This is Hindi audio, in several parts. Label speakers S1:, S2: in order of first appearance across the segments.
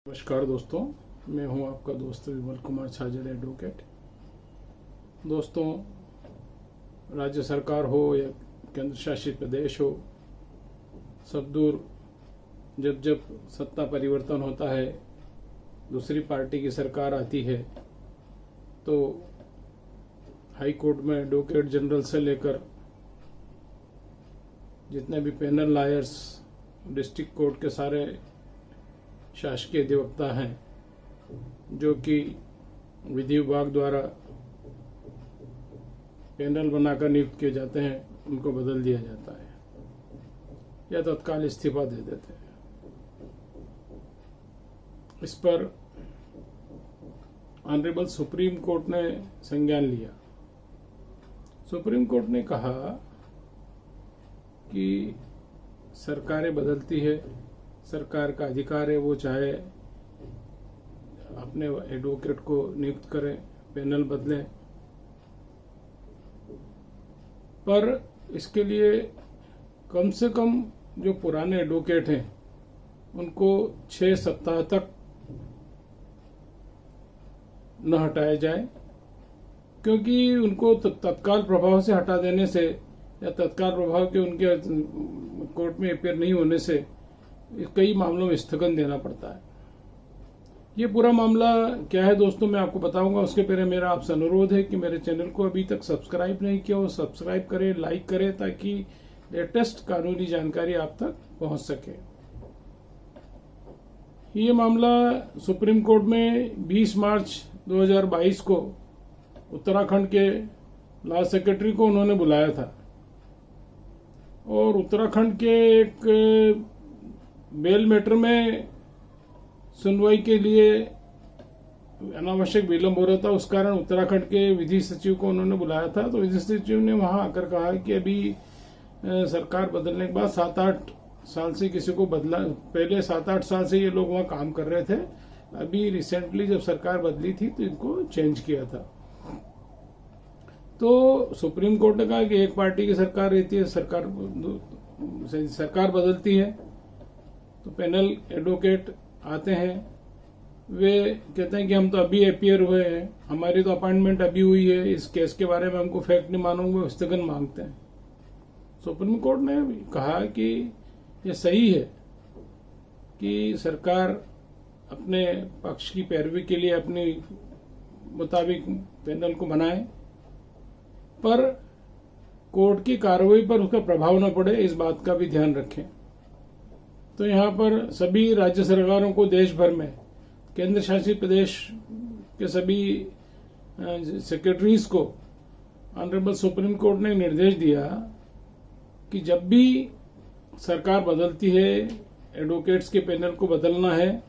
S1: नमस्कार दोस्तों, मैं हूं आपका दोस्त विमल कुमार छाजड़ एडवोकेट। दोस्तों, राज्य सरकार हो या केंद्र शासित प्रदेश हो, सब दूर जब जब सत्ता परिवर्तन होता है, दूसरी पार्टी की सरकार आती है, तो हाई कोर्ट में एडवोकेट जनरल से लेकर जितने भी पैनल लॉयर्स, डिस्ट्रिक्ट कोर्ट के सारे शासकीय अधिवक्ता हैं, जो कि विधि विभाग द्वारा पैनल बनाकर नियुक्त किए जाते हैं, उनको बदल दिया जाता है या तत्काल इस्तीफा दे देते हैं। इस पर ऑनरेबल सुप्रीम कोर्ट ने संज्ञान लिया। सुप्रीम कोर्ट ने कहा कि सरकारें बदलती है, सरकार का अधिकार है, वो चाहे अपने एडवोकेट को नियुक्त करें, पैनल बदलें, पर इसके लिए कम से कम जो पुराने एडवोकेट हैं उनको 6 सप्ताह तक न हटाया जाए, क्योंकि उनको तत्काल प्रभाव से हटा देने से या तत्काल प्रभाव के उनके कोर्ट में अपीयर नहीं होने से कई मामलों में स्थगन देना पड़ता है। ये पूरा मामला क्या है दोस्तों, मैं आपको बताऊंगा। उसके पहले मेरा आपसे अनुरोध है कि मेरे चैनल को अभी तक सब्सक्राइब नहीं किया हो, सब्सक्राइब करें, लाइक करें, ताकि लेटेस्ट कानूनी जानकारी आप तक पहुंच सके। ये मामला सुप्रीम कोर्ट में 20 मार्च 2022 को उत्तराखंड के लॉ सेक्रेटरी को उन्होंने बुलाया था, और उत्तराखंड के एक बेल मैटर में सुनवाई के लिए अनावश्यक विलंब हो रहा था। उस कारण उत्तराखंड के विधि सचिव को उन्होंने बुलाया था। तो विधि सचिव ने वहां आकर कहा कि अभी सरकार बदलने के बाद 7-8 साल से किसी को बदला, पहले 7-8 साल से ये लोग वहां काम कर रहे थे, अभी रिसेंटली जब सरकार बदली थी तो इनको चेंज किया था। तो सुप्रीम कोर्ट ने कहा कि एक पार्टी की सरकार रहती है, सरकार बदलती है, तो पैनल एडवोकेट आते हैं, वे कहते हैं कि हम तो अभी अपीयर हुए हैं, हमारी तो अपॉइंटमेंट अभी हुई है, इस केस के बारे में हमको फैक्ट नहीं मालूम, वो स्थगन मांगते हैं। सुप्रीम कोर्ट ने कहा कि ये सही है कि सरकार अपने पक्ष की पैरवी के लिए अपने मुताबिक पैनल को बनाए, पर कोर्ट की कार्रवाई पर उसका प्रभाव न पड़े, इस बात का भी ध्यान रखें। तो यहाँ पर सभी राज्य सरकारों को देश भर में, केंद्र शासित प्रदेश के सभी सेक्रेटरीज को ऑनरेबल सुप्रीम कोर्ट ने निर्देश दिया कि जब भी सरकार बदलती है, एडवोकेट्स के पैनल को बदलना है,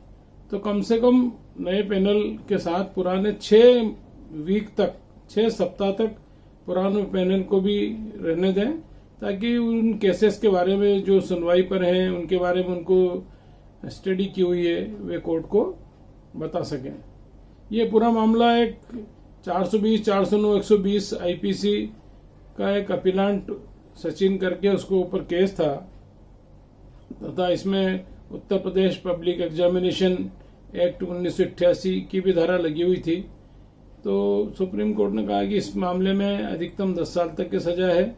S1: तो कम से कम नए पैनल के साथ पुराने 6 सप्ताह तक पुराने पैनल को भी रहने दें, ताकि उन केसेस के बारे में जो सुनवाई पर हैं, उनके बारे में उनको स्टडी की हुई है, वे कोर्ट को बता सकें। ये पूरा मामला एक 420, 409, 120 आईपीसी का एक अपीलांट सचिन करके उसको ऊपर केस था, तथा इसमें Uttar Pradesh public examination act 1988 की भी धारा लगी हुई थी। तो सुप्रीम कोर्ट ने कहा कि इस मामले में अधिकतम 10 साल तक की सजा है।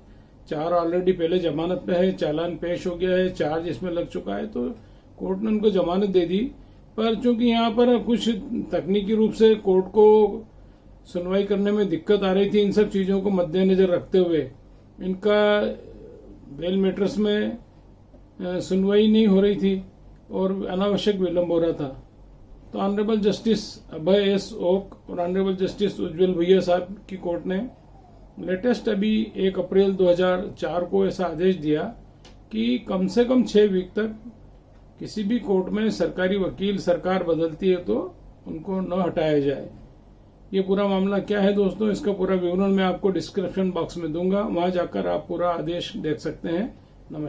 S1: 4 ऑलरेडी पहले जमानत पे है, चालान पेश हो गया है, चार्ज इसमें लग चुका है, तो कोर्ट ने उनको जमानत दे दी। पर चूंकि यहाँ पर कुछ तकनीकी रूप से कोर्ट को सुनवाई करने में दिक्कत आ रही थी, इन सब चीजों को मद्देनजर रखते हुए इनका बेल मैटर्स में सुनवाई नहीं हो रही थी और अनावश्यक विलंब हो रहा था। तो ऑनरेबल जस्टिस अभय एस ओक और ऑनरेबल जस्टिस उज्जवल भैया साहब की कोर्ट ने लेटेस्ट अभी 1 अप्रैल 2004 को ऐसा आदेश दिया कि कम से कम 6 वीक तक किसी भी कोर्ट में सरकारी वकील, सरकार बदलती है तो उनको न हटाया जाए। ये पूरा मामला क्या है दोस्तों, इसका पूरा विवरण मैं आपको डिस्क्रिप्शन बॉक्स में दूंगा, वहां जाकर आप पूरा आदेश देख सकते हैं। नमस्कार।